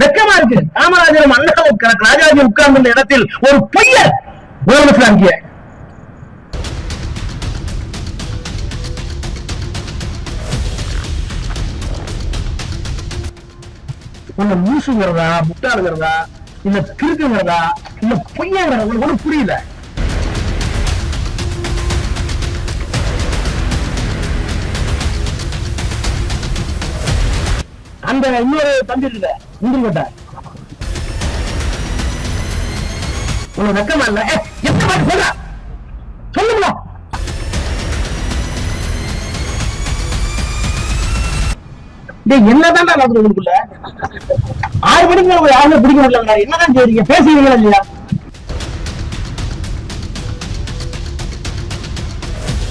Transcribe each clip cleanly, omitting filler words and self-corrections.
வெக்கமா இருக்கு. காமராஜரும் அண்ணாவும் ராஜாஜி உட்கார்ந்த இடத்தில் ஒரு பொய்யர் முதலமைச்சர் அங்கே. உன்னை மூசுங்கிறதா, முட்டாளுங்கிறதா, இல்ல கிறுக்குங்கிறதா, இல்ல பொய்யங்கிறதா ஒன்றும் புரியல. அந்த இன்னொரு தம்பி இருக்குல்ல முந்திரிக்கோட்டை, உனக்கு வெக்கமா இல்ல? எத்தனை மாதிரி சொல்ல சொல்லுங்களா? என்னதான் நடக்குது உங்களுக்குள்ள? 6 மணிக்கு யாருமே பிடிக்க முடியல. என்னதான் செய்றீங்க? பேசுவீங்களா இல்லையா?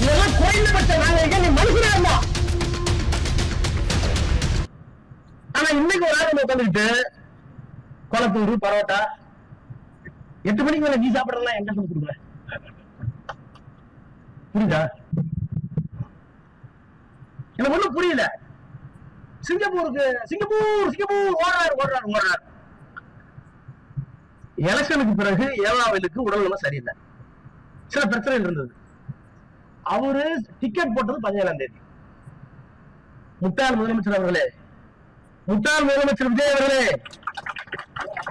இதெல்லாம் குறைந்தபட்ச நாங்க நீ மனுஷனா இருந்தா. ஆனா இன்னைக்கு ஒரு ஆள் உட்காந்துக்கிட்டு குளத்தூர் பரோட்டா 8 மணிக்கு மேல நீ சாப்பிடறதெல்லாம் எங்க கொடுக்குற? புரியுதா? எனக்கு ஒண்ணும் புரியல. சிங்கப்பூருக்கு சிங்கப்பூர் ஓடுறாரு. எலெக்ஷனுக்கு பிறகு ஏவாவிலுக்கு உடல்நலம் சரியில்லை, சில பிரச்சனை இருந்தது. அவரு டிக்கெட் போட்டது 17ஆம் தேதி. முட்டாள் முதலமைச்சர் அவர்களே, முட்டாள் முதலமைச்சர் விஜய் அவர்களே,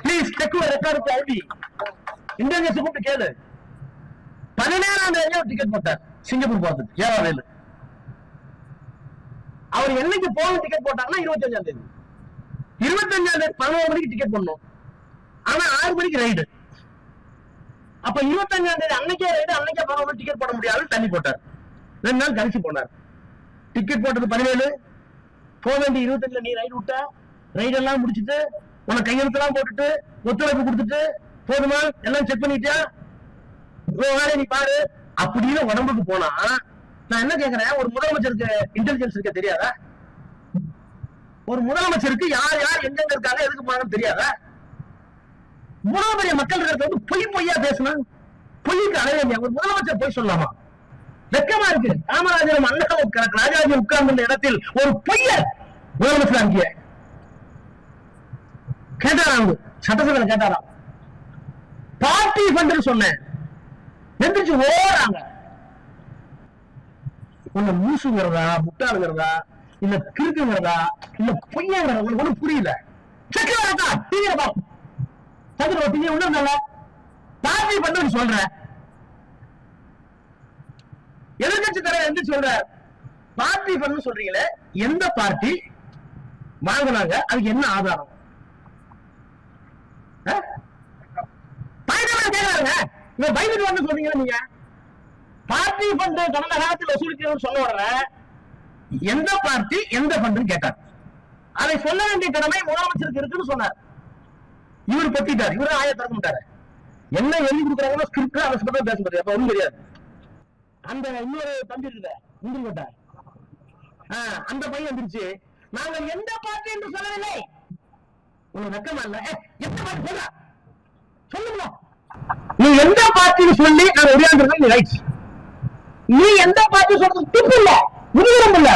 please check record ID internet கூப்பிட்டு கேளு. 17ஆம் தேதி டிக்கெட் போட்டார் சிங்கப்பூர் போறதுக்கு ஏவாவிலு. அவர் என்னைக்கு போக டிக்கெட் போட்டாங்கன்னா 25ஆம் தேதி. 25ஆம் தேதி 11 மணிக்கு டிக்கெட் பண்ணணும். ஆனா 6 மணிக்கு ரைடு. அப்ப 25ஆம் தேதி அன்னைக்கே ரைடு, அன்னைக்கே 11 மணிக்கு டிக்கெட் போட முடியாது, தள்ளி போட்டார். 2 நாள் கழிச்சு போனார். டிக்கெட் போட்டது 17, போக வேண்டிய 25ல நீ ரைடு விட்ட. ரைடு எல்லாம் முடிச்சுட்டு உனக்கு கையெழுத்தெல்லாம் போட்டுட்டு ஒத்துழைப்பு கொடுத்துட்டு போதுமா எல்லாம் செக் பண்ணிட்டியா, நீ பாரு அப்படின்னு உடம்புக்கு போனா நான் என்ன கேக்குறேன்? ஒரு முதலமைச்சருக்கு இன்டெலிஜென்ஸ் இருக்க தெரியாதா? ஒரு முதலமைச்சருக்கு யார் யார் எங்க இருக்காங்க எதுக்கு போறாங்கன்னு தெரியாதா? இவ்வளவு பெரிய மக்கள் இருக்கிறத வந்து பொய்யா பேசணும். பொய்க்கு அலைய ஒரு முதலமைச்சர் பொய் சொல்லலாமா? வெக்கமா இருக்கு. காமராஜரும் அண்ணாவும் ராஜாஜி உட்கார்ந்த இடத்தில் ஒரு பொய்யர் முதலமைச்சர் அங்கே கேட்டாராம். சட்டசபையில கேட்டாராம். பார்ட்டி ஃபண்ட் சொன்னேன், எந்திரிச்சு ஓடுறாங்க. உன்னை மூசுங்கிறதா, முட்டாளுங்கிறதா, இல்ல கிறுக்குங்கிறதா, இல்ல பொய்யங்கிறதா ஒன்றும் புரியல. பார்ட்டி பண்ண சொல்ற எதிர்கட்சி தலைவர் என்று சொல்ற பார்ட்டி பண்ணு சொல்றீங்களே, எந்த பார்ட்டி வாங்கினாங்க? அதுக்கு என்ன ஆதாரம்? பயந்துட்டு வந்து சொல்றீங்களா? நீங்க பார்ட்டி ஃபண்ட் கடந்த காலத்தில் வசூலிக்கணும்னு சொன்ன உடனே எந்த பார்ட்டி எந்த ஃபண்ட் கேட்டார். அதை சொல்ல வேண்டிய கடமை முதலமைச்சருக்கு இருக்குன்னு சொன்னார். இவர் பத்திட்டார். இவரு ஆய திறக்க மாட்டாரு. என்ன எழுதி கொடுக்குறாங்களோ ஸ்கிரிப்ட் அதை சொல்ல பேச முடியாது. அப்ப ஒண்ணும் தெரியாது. அந்த இன்னொரு தம்பி இருக்குல்ல முந்திரிக்கோட்டை, அந்த பையன் வந்துருச்சு. நாங்கள் எந்த பார்ட்டி என்று சொல்லவில்லை. உனக்கு வெக்கமா இல்ல? எந்த பார்ட்டி சொல்ல சொல்லுங்களா? நீ எந்த பார்ட்டின்னு சொல்லி நாங்க உரையாடுறது நீ ரைட். நீ எந்த பார்ட்டி சொல்றது துப்பு இல்ல, முதுகெலும்பு இல்ல.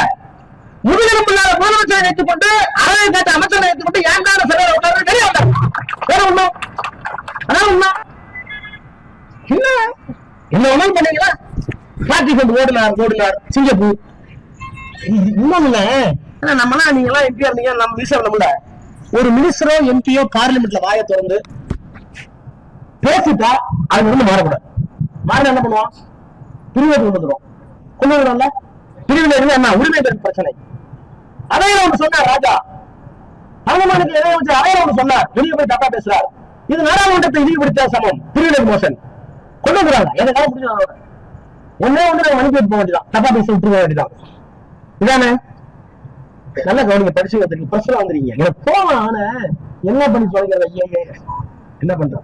முதுகெலும்பு இல்லாத முதலமைச்சரை ஏற்றுக்கொண்டு அறவை கேட்ட அமைச்சரை ஏற்றுக்கொண்டு ஏன்டான செலவு வெளியே வந்தார். வேற ஒண்ணும் அதான் உண்மை. என்ன ஒண்ணும் பண்ணீங்களா? பார்ட்டி ஃபண்ட் ஓடினார் சிங்கப்பூர். இன்னும் இல்ல, நம்மளாம் நீங்க எம்பியா இருந்தீங்க, நம்ம மினிஸ்டர் நம்மள ஒரு மினிஸ்டரோ எம்பியோ பார்லிமெண்ட்ல வாயை திறந்து பேசிட்டா அது வந்து மாறக்கூடாது. மாறினா என்ன பண்ணுவான்? பிரிவை கொண்டு வரும்ல. பிரிவில் இருந்து என்ன உரிமை பிரச்சனை. அதையும் ஒன்று சொன்னார் ராஜா தங்கமானுக்கு. எதை வச்சு அதையும் ஒன்று சொன்னார். வெளியே போய் தப்பா பேசுறார். இது நாடாளுமன்றத்தை இழிவுபடுத்த சமம். பிரிவினர் மோசன் கொண்டு வந்துறாங்க. எனக்கு புரிஞ்சு ஒன்னே ஒன்று நாங்க மணிக்கு போக வேண்டியதான். தப்பா பேச விட்டு போக வேண்டியதான். இதானே நல்ல கவனிங்க. படிச்சு வந்துருக்கீங்க, பிரச்சனை வந்துருக்கீங்க. எனக்கு போகலாம். ஆனா என்ன பண்ணி சொல்லிக்கிற? ஐயே என்ன பண்ற?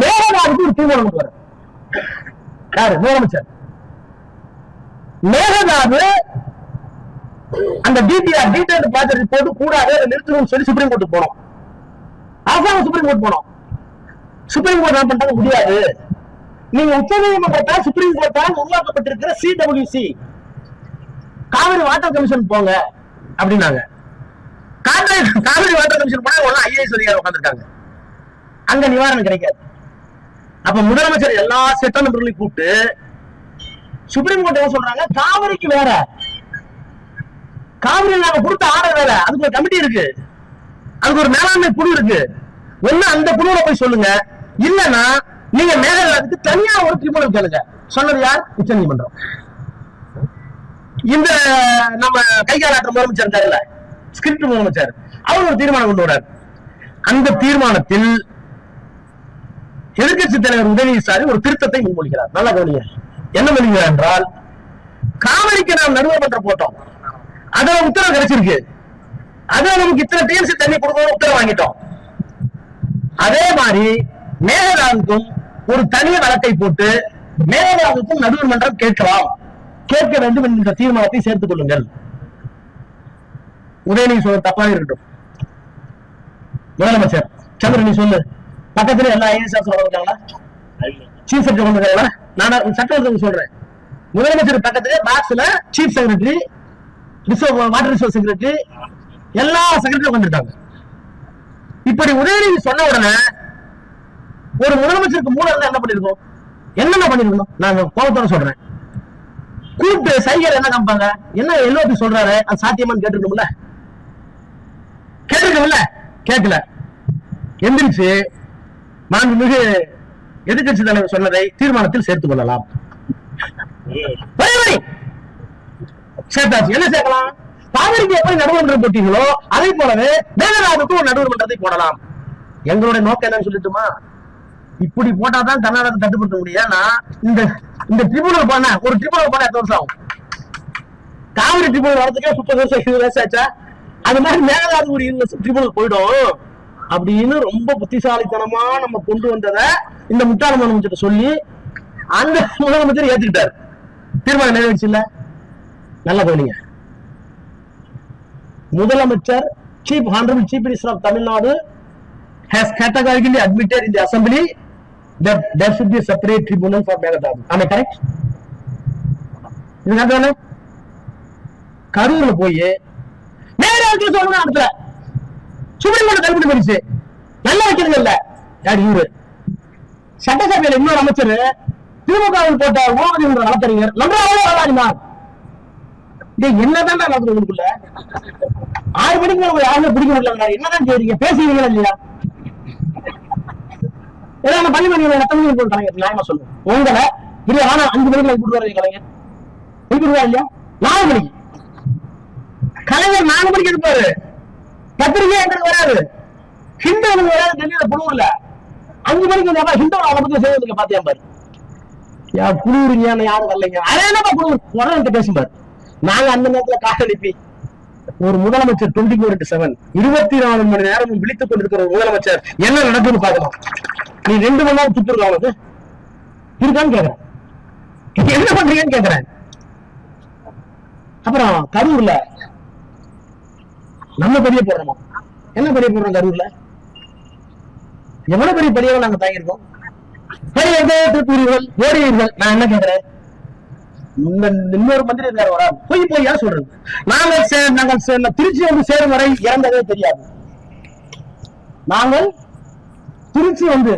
மேகதாதுக்கு ஒரு தீர்மானம் கொண்டு வர யாரு? முதலமைச்சர். மேகதாது அந்த டிடிஆர் டீடைல்டு ப்ராஜெக்ட் ரிப்போர்ட் கூடாது, நிறுத்தணும்னு சொல்லி சுப்ரீம் கோர்ட்டுக்கு போனோம். அரசாங்கம் சுப்ரீம் கோர்ட் போனோம். சுப்ரீம் கோர்ட் என்ன பண்றாங்க? முடியாது. நீங்க உச்ச நீதிமன்றத்தால் சுப்ரீம் கோர்ட்டால் உருவாக்கப்பட்டிருக்கிற CWC காவிரி வாட்டர் கமிஷன் போங்க அப்படின்னாங்க. காவிரி வாட்டர் கமிஷன் போனா ஒன்னும் ஐஏஎஸ் அதிகாரி உட்காந்துருக்காங்க, அங்க நிவாரணம் கிடைக்காது. அப்ப முதலமைச்சர் எல்லா சட்டமன்றங்களையும் கூப்பிட்டு சுப்ரீம் கோர்ட் என்ன சொல்றாங்க, காவிரிக்கு வேற, காவிரி நாங்க கொடுத்த ஆர்டர் வேற, அதுக்கு ஒரு கமிட்டி இருக்கு, அதுக்கு ஒரு மேலாண்மை குழு இருக்கு. ஒண்ணு அந்த குழுல போய் சொல்லுங்க, இல்லன்னா நீங்க மேகதாதுக்கு தனியா ஒரு ட்ரிபியூனல் கேளுங்க. சொன்னது யார்? உச்ச நீதிமன்றம். இந்த நம்ம கைகாலாற்ற முதலமைச்சர் இருக்காருல்ல, ஸ்கிரிப்ட் முதலமைச்சர், அவர் ஒரு தீர்மானம் கொண்டு வர்றாரு. அந்த தீர்மானத்தில் எதிர்கட்சி தலைவர் உதயநிதி ஸ்டாலின் ஒரு திருத்தத்தை முன்மொழிகிறார். நல்லா கவனிங்க, என்ன பண்ணுகிறார் என்றால், காவிரிக்கு நாம் நடுவர் மன்றம் போட்டோம், அதுல உத்தரவு கிடைச்சிருக்கு, அதுல நமக்கு இத்தனை டிஎம்சி தண்ணி கொடுக்கணும் உத்தரவு வாங்கிட்டோம். அதே மாதிரி மேகதாதுக்கும் ஒரு தனி வழக்கை போட்டு மேகதாதுக்கும் நடுவர் மன்றம் கேட்கலாம், கேட்க வேண்டும் என்ற தீர்மானத்தை சேர்த்துக் கொள்ளுங்கள். உதயநிதி சொல்ல தப்பாக இருக்கட்டும், முதலமைச்சர் சந்திரன் நீ சொல்லு, பக்கத்துல எல்லா ஐஏஎஸ் இருக்காங்களா, சீஃப் செக்ரட்டரி இருக்காங்களா? நான் சட்டமன்றத்துக்கு சொல்றேன், முதலமைச்சர் பக்கத்துல பாக்ஸ்ல chief secretary, water resource secretary, எல்லா செக்ரட்டரியும் வந்துட்டாங்க. இப்படி உதயநிதி சொன்ன உடனே ஒரு முதலமைச்சருக்கு மூலம் இருந்தா என்ன பண்ணிருக்கோம், என்னென்ன பண்ணிருக்கணும்? நான் கோபத்தோட சொல்றேன், கூப்பிட்டு சைகர் என்ன காமிப்பாங்க, என்ன எல்லோரும் சொல்றாரு, அது சாத்தியமான்னு கேட்டுக்கணும்ல, கேட்டுக்கணும்ல, கேட்கல. எந்திரிச்சு மாண்புமிகு எதிர்கட்சி தலைவர் சொன்னதை தீர்மானத்தில் சேர்த்துக் கொள்ளலாம். சேர்த்தாச்சு. என்ன சேர்க்கலாம்? காவிரிக்கு எப்படி நடுவர் மன்றம் போட்டீங்களோ அதே போலவே மேகதாதுக்கும் ஒரு நடுவர் மன்றத்தை போடலாம். எங்களுடைய நோக்கம் என்னன்னு சொல்லிட்டுமா, இப்படி போட்டாதான் கர்நாடகத்தை கட்டுப்படுத்த முடியும். இந்த ட்ரிபியூனல் பண்ண ஒரு ட்ரிபியூனல் பண்ண எத்தனை வருஷம் ஆகும்? காவிரி ட்ரிபியூனல் வரதுக்கே 30 வருஷம் 20 வருஷம் ஆச்சா? அது மாதிரி மேகதாது ஒரு 20 வருஷம் ட்ரிபியூனல் போயிடும் அப்படின்னு ரொம்ப புத்திசாலித்தனமா நம்ம கொண்டு வந்ததை இந்த முட்டாள் முதலமைச்சர் சொல்லி அந்த முதலமைச்சர் ஏத்துக்கிட்டாரு. தீர்மானம் நிறைவேறிச்சு இல்ல? நல்லா கவனிங்க, முதலமைச்சர் Chief Honorable Chief Minister of Tamil Nadu has categorically admitted in the assembly that there should be a separate tribunal for Meghdadu. Am I correct? இதுதான் கரூர்ல போய் மேகதாது சொல்லணும், இடத்துல சுப்ரீம் கோர்ட் தள்ளுபடி பண்ணிச்சு, நல்லா வைக்கிறது இல்ல. யார் இவரு? சட்டசபையில் இன்னொரு அமைச்சர் திமுகவில் போட்ட ஓமதி என்ற வழக்கறிஞர் நம்மளால வாழாடினார். என்னதான் நடக்குது உங்களுக்குள்ள? 6 மணிக்கு ஒரு யாருமே பிடிக்க முடியல, என்னதான் செய்றீங்க? பேசுறீங்களா இல்லையா? ஏதாவது பண்ணி பண்ணி கலைஞர் நியாயமா சொல்லுங்க. உங்களை இல்லையா? ஆனா 5 மணிக்கு கூட்டு கலைஞர் கூப்பிடுவா இல்லையா? 4 மணிக்கு கலைஞர் 4 மணிக்கு இருப்பாரு. பத்திரிகை எங்களுக்கு வராது, ஹிந்து வராது, டெல்லியில குழுவுல 5 மணிக்கு ஹிந்து அதை பத்தி செய்வதுக்கு பாத்தியா பாரு. குழுவுறீங்க யாரும் வரலைங்க, அதே என்னப்பா குழு உடனே பேசுவாரு. நாங்க அந்த நேரத்துல காட்டளிப்பி ஒரு முதலமைச்சர் 24/7 24 மணி நேரம் விழித்துக் கொண்டிருக்கிற ஒரு முதலமைச்சர் என்ன நடக்குன்னு பாக்கலாம். நீ 2 மணி நேரம் சுத்திருக்க அவனுக்கு இருக்கான்னு கேக்குறேன், என்ன பண்றீங்கன்னு கேக்குறேன். அப்புறம் கரூர்ல நம்ம பெரிய போடுறோமா? என்ன பெரிய போடுறோம் கரூர்ல? எவ்வளவு பெரிய பெரியவர்கள் நாங்க தாங்கியிருக்கோம். திருப்பூரிகள் ஓடிவீர்கள். நான் என்ன கேட்கிறேன், இன்னொரு மந்திரி இருக்காரு, போய் ஏன் சொல்றது? நாங்கள் திருச்சி வந்து சேரும் வரை இறந்ததே தெரியாது. நாங்கள் திருச்சி வந்து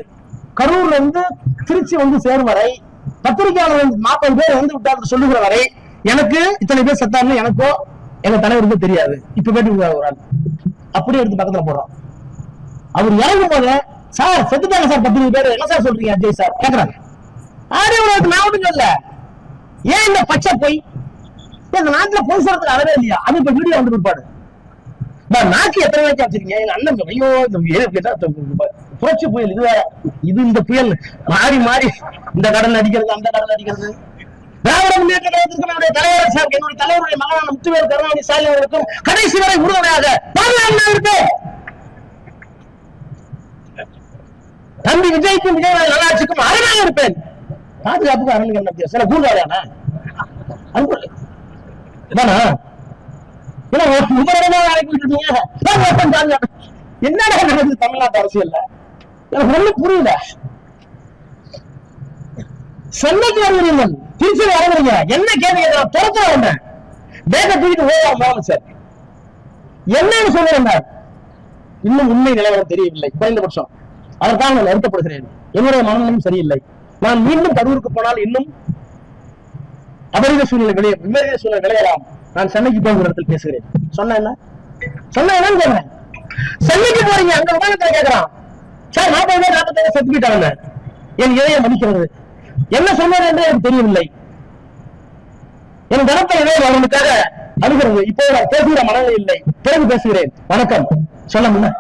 கரூர்ல இருந்து திருச்சி வந்து சேரும் வரை, பத்திரிகையாளர் 40 பேர் வந்து விட்டார் சொல்லுகிற வரை எனக்கு இத்தனை பேர் செத்தாருன்னு எனக்கோ எங்க தலைவருக்கு தெரியாது. இப்ப கேட்டு ஒரு ஆள் அப்படியே எடுத்து பக்கத்துல போடுறோம். அவர் இறங்கும் போது சார் செத்துட்டாங்க சார் 10 பேர், என்ன சார் சொல்றீங்க அஜய் சார் கேக்குறாங்க. ஆடியோ நான் ஒண்ணும் இல்ல. ஏன் இந்த பச்சை போய் இந்த நாட்டுல பொய் சொல்றதுக்கு அளவே இல்லையா? அது இப்ப வீடியோ வந்து பிற்பாடு நாக்கு எத்தனை வச்சு வச்சிருக்கீங்க? எங்க அண்ணன் ஐயோ புரட்சி புயல் இது இந்த புயல் மாறி மாறி இந்த கடல் அடிக்கிறது அந்த கடல் அடிக்கிறது. திராவிட முன்னேற்ற கழகத்திற்கு நம்முடைய தலைவர் சார், என்னுடைய தலைவருடைய மகனான முத்துவேல் கருணாநிதி ஸ்டாலின் அவர்களுக்கும் கடைசி வரை உறுதுணையாக இருப்பேன். தம்பி விஜய்க்கும் விஜய் நல்லாட்சிக்கும் அரணாக இருப்பேன். பாதுகாப்புக்கு அரணுக்கு என்ன வித்தியாசம்? சில கூடுதலான என்னடா நடக்குது தமிழ்நாட்டு அரசியல்ல? எனக்கு ஒண்ணும் புரியல. சென்னைக்கு வருவீர்கள், திருச்சி வரவீங்க, என்ன கேள்வி துரத்துல வந்தேன். பேக தூக்கிட்டு ஓடுவாங்க முதலமைச்சர். என்னன்னு சொல்லுறேன், இன்னும் உண்மை நிலவரம் தெரியவில்லை. குறைந்தபட்சம் அதற்காக நான் வருத்தப்படுகிறேன். என்னுடைய மனநிலையும் சரியில்லை. நான் மீண்டும் கரூருக்கு போனால் இன்னும் அபரித சூழ்நிலை விபரீத சூழ்நிலை விளையலாம். நான் சென்னைக்கு போகிற இடத்தில் பேசுகிறேன். சொன்ன என்ன சொன்னேன். சென்னைக்கு போறீங்க, அங்க உலகத்துல கேட்கிறான் சார் 40 45 செத்துக்கிட்டாங்க. என் இதயம் மதிக்கிறது. என்ன சொன்னார் என்று எனக்கு தெரியவில்லை. என் கனத்த இதயம் அவனுக்காக அழுகிறது. இப்போ நான் பேசுகிற மனநிலை இல்லை. பிறகு பேசுகிறேன். வணக்கம் சொல்ல முன்ன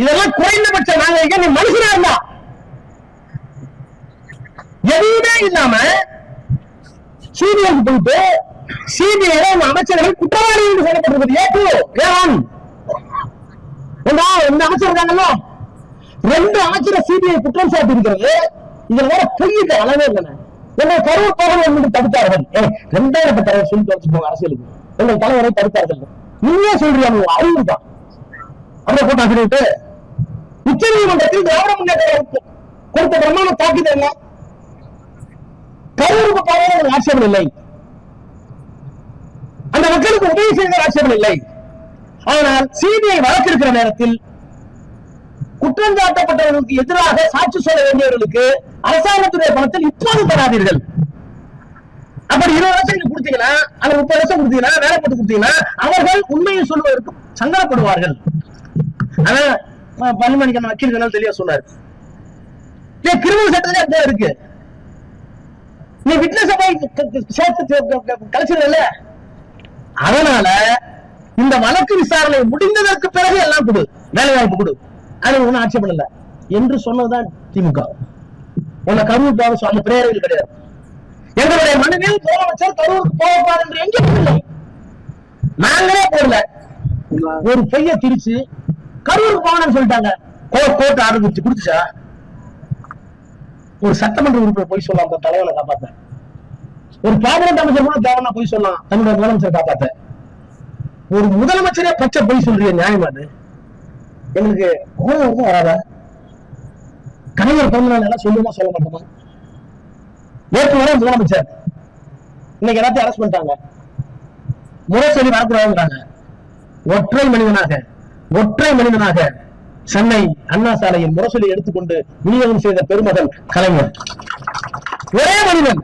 இதெல்லாம் குறைந்தபட்ச நாங்கள் நீ மனுஷனா இருந்தா எதுவுமே இல்லாம சிபிஐக்கு போயிட்டு சிபிஐ அமைச்சர்கள் குற்றவாளி என்று சொல்லப்பட்டிருக்கிறது. இந்த அமைச்சர் இருக்காங்கல்ல, 2 அமைச்சரை சிபிஐ குற்றம் சாட்டி இருக்கிறது. இதுல வேற பொய்யிட்ட அளவே இல்லைன்னு எங்களை கரூர் போகணும் என்று தடுத்தார்கள். 2000 தலைவர் சொல்லி தொலைச்சு போங்க அரசியலுக்கு. எங்கள் தலைவரை தடுத்தார்கள். நீங்களே சொல்றீங்க அறிவு தான். அப்படியே போட்டா சொல்லிட்டு உச்ச நீதிமன்றத்தில் திராவிட முன்னேற்ற கொடுத்த பிரமாணம் தாக்கிது என்ன? கரூருக்கு போவது ஆட்சேபம் இல்லை. அந்த மக்களுக்கு உதவி செய்த ஆட்சேபம் இல்லை. ஆனால் சிபிஐ வழக்கு இருக்கிற நேரத்தில் குற்றம் சாட்டப்பட்டவர்களுக்கு எதிராக சாட்சி சொல்ல வேண்டியவர்களுக்கு அரசாங்கத்துடைய பணத்தில் இப்போது தராதீர்கள். அப்படி 20 வருஷம் கொடுத்தீங்கன்னா அல்லது 30 வருஷம் கொடுத்தீங்கன்னா வேலை போட்டு கொடுத்தீங்கன்னா அவர்கள் உண்மையை சொல்வதற்கு சங்கடப்படுவார்கள். ஆனா பள்ளிமணிக்கு வக்கீல்கள் தெளிவா சொன்னார். கிரிமினல் சட்டத்திலே அப்படியே இருக்கு. நீ விட்னஸ் கழிச்சிடல. அதனால இந்த வழக்கு விசாரணை முடிந்ததற்கு பிறகு எல்லாம் கொடு, வேலை வாய்ப்பு கொடு, அது ஒன்னும் ஆட்சேபம் இல்லை என்று சொன்னதுதான் திமுக. உன்னை கரூர் போக அந்த பிரேரர்கள் கிடையாது. எங்களுடைய மனதில் முதலமைச்சர் கரூருக்கு போவார் என்று எங்கேயும் இல்லை. நாங்களே போடல. ஒரு பொய்ய திரிச்சு கரூருக்கு போகணும்னு சொல்லிட்டாங்க. கோர்ட் ஆர்டர் கொடுத்துச்சா? ஒரு சட்டமன்ற உறுப்பினர் போய் சொல்லலாம் தலைவனை காப்பாத்த. ஒரு கேபினட் அமைச்சர் கூட தேவனா போய் சொல்லலாம் தன்னுடைய முதலமைச்சரை காப்பாத்த. ஒரு முதலமைச்சரே பச்சை போய் சொல்றீங்க, நியாயமா? எங்களுக்கு கோபம் வராதா? கலைஞர் பிறந்த நாள் எல்லாம் சொல்லுமா சொல்ல மாட்டோமா? நேற்று வர முதலமைச்சர் இன்னைக்கு எல்லாத்தையும் அரெஸ்ட் பண்ணிட்டாங்க. முரசொலி வரக்கூடாதுங்கிறாங்க. ஒற்றை மனிதனாக சென்னை அண்ணா சாலையில் முரசொலி எடுத்துக்கொண்டு விநியோகம் செய்த பெருமகன் கலைஞர். ஒரே மனிதன்